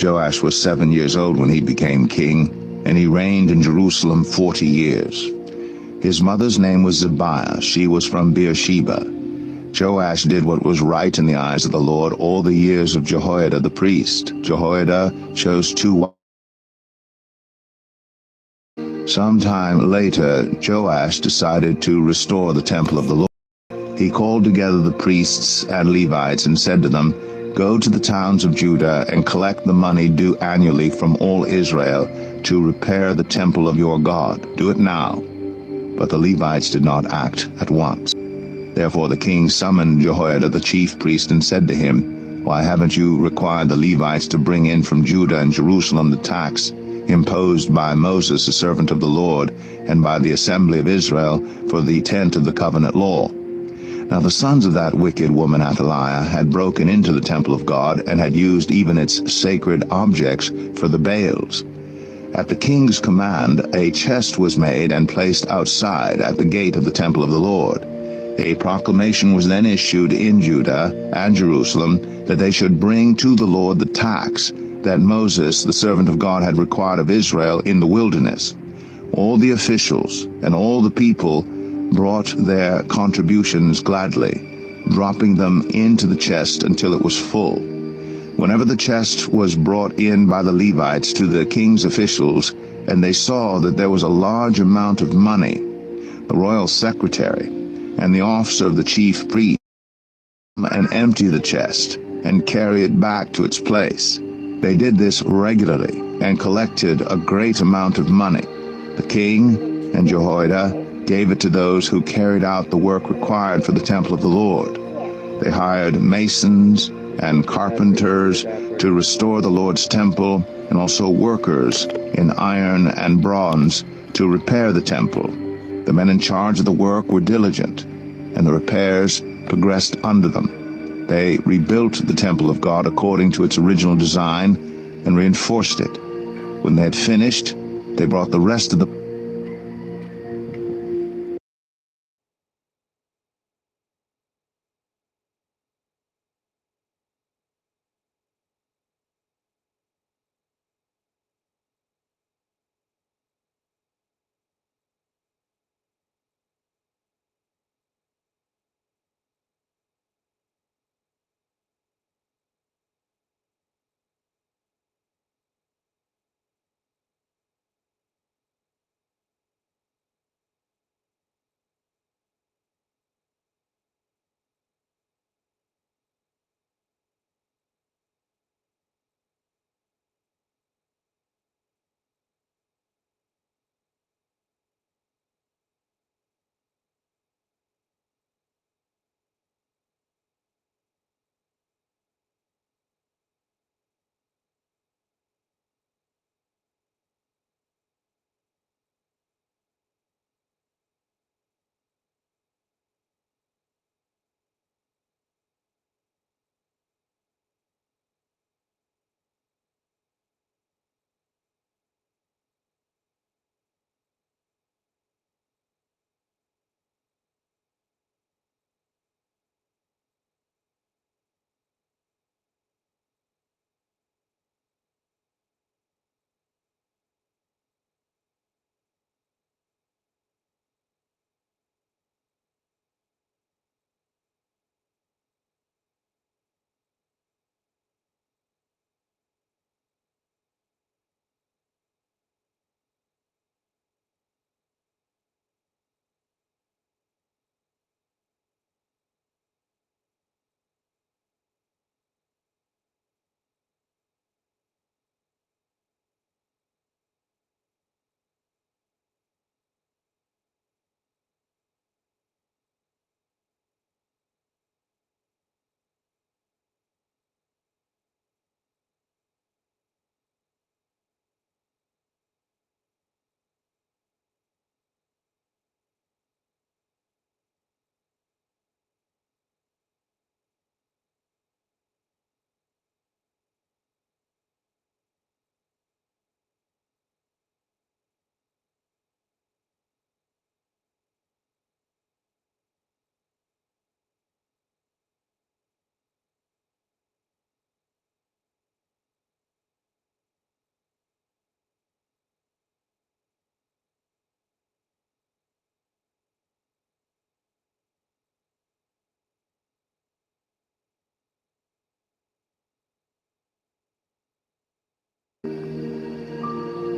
Joash was 7 years old when he became king, and he reigned in Jerusalem 40 years. His mother's name was Zibiah. She was from Beersheba. Joash did what was right in the eyes of the Lord all the years of Jehoiada the priest. Jehoiada chose two wives. Sometime later, Joash decided to restore the temple of the Lord. He called together the priests and Levites and said to them, "Go to the towns of Judah and collect the money due annually from all Israel to repair the temple of your God. Do it now." But the Levites did not act at once. Therefore the king summoned Jehoiada the chief priest and said to him, "Why haven't you required the Levites to bring in from Judah and Jerusalem the tax imposed by Moses, the servant of the Lord, and by the assembly of Israel for the tent of the covenant law?" Now the sons of that wicked woman Athaliah had broken into the temple of God and had used even its sacred objects for the Baals. At the king's command, a chest was made and placed outside at the gate of the temple of the Lord. A proclamation was then issued in Judah and Jerusalem that they should bring to the Lord the tax that Moses, the servant of God, had required of Israel in the wilderness. All the officials and all the people brought their contributions gladly, dropping them into the chest until it was full. Whenever the chest was brought in by the Levites to the king's officials, and they saw that there was a large amount of money, the royal secretary and the officer of the chief priest and empty the chest and carry it back to its place. They did this regularly and collected a great amount of money. The king and Jehoiada gave it to those who carried out the work required for the temple of the Lord. They hired masons and carpenters to restore the Lord's temple, and also workers in iron and bronze to repair the temple. The men in charge of the work were diligent, and the repairs progressed under them. They rebuilt the temple of God according to its original design and reinforced it. When they had finished, they brought the rest of the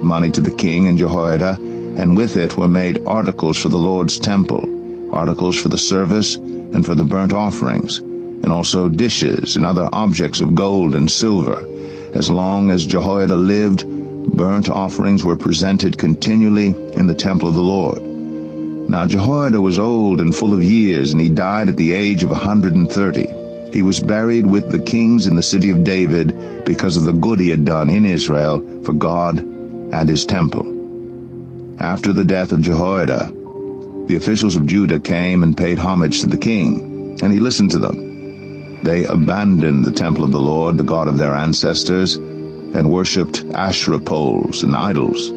money to the king and Jehoiada, and with it were made articles for the Lord's temple, articles for the service and for the burnt offerings, and also dishes and other objects of gold and silver. As long as Jehoiada lived, burnt offerings were presented continually in the temple of the Lord. Now Jehoiada was old and full of years, and he died at the age of 130. He was buried with the kings in the city of David because of the good he had done in Israel for God and his temple. After the death of Jehoiada, the officials of Judah came and paid homage to the king, and he listened to them. They abandoned the temple of the Lord, the God of their ancestors, and worshipped Asherah poles and idols.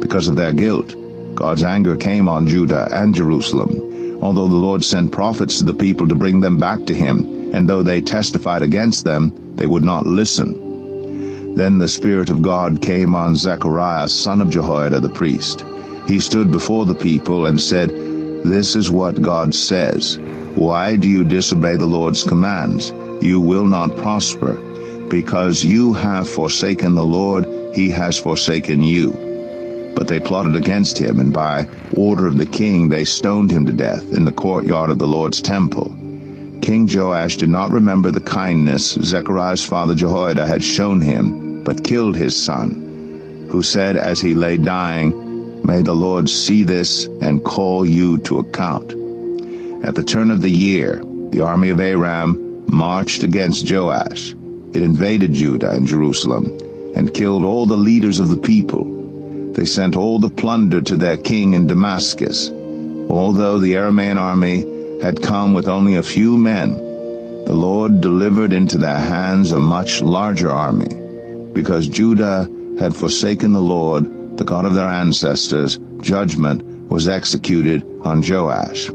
Because of their guilt, God's anger came on Judah and Jerusalem, although the Lord sent prophets to the people to bring them back to him, and though they testified against them, they would not listen. Then the Spirit of God came on Zechariah, son of Jehoiada the priest. He stood before the people and said, "This is what God says. Why do you disobey the Lord's commands? You will not prosper. Because you have forsaken the Lord, he has forsaken you." But they plotted against him, and by order of the king they stoned him to death in the courtyard of the Lord's temple. King Joash did not remember the kindness Zechariah's father Jehoiada had shown him, but killed his son, who said as he lay dying, "May the Lord see this and call you to account." At the turn of the year, the army of Aram marched against Joash. It invaded Judah and Jerusalem and killed all the leaders of the people. They sent all the plunder to their king in Damascus. Although the Aramean army had come with only a few men, the Lord delivered into their hands a much larger army. Because Judah had forsaken the Lord, the God of their ancestors, judgment was executed on Joash.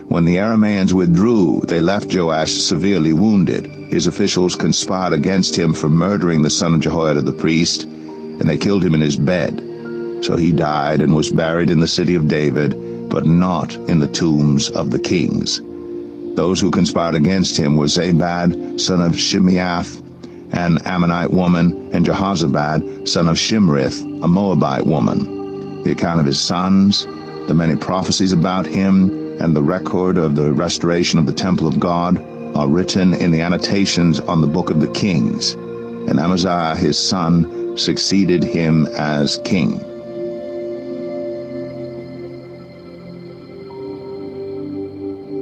When the Arameans withdrew, they left Joash severely wounded. His officials conspired against him for murdering the son of Jehoiada the priest, and they killed him in his bed. So he died and was buried in the city of David, but not in the tombs of the kings. Those who conspired against him were Zabad, son of Shimeath, an Ammonite woman, and Jehozabad, son of Shimrith, a Moabite woman. The account of his sons, the many prophecies about him, and the record of the restoration of the temple of God are written in the annotations on the book of the kings. And Amaziah his son succeeded him as king.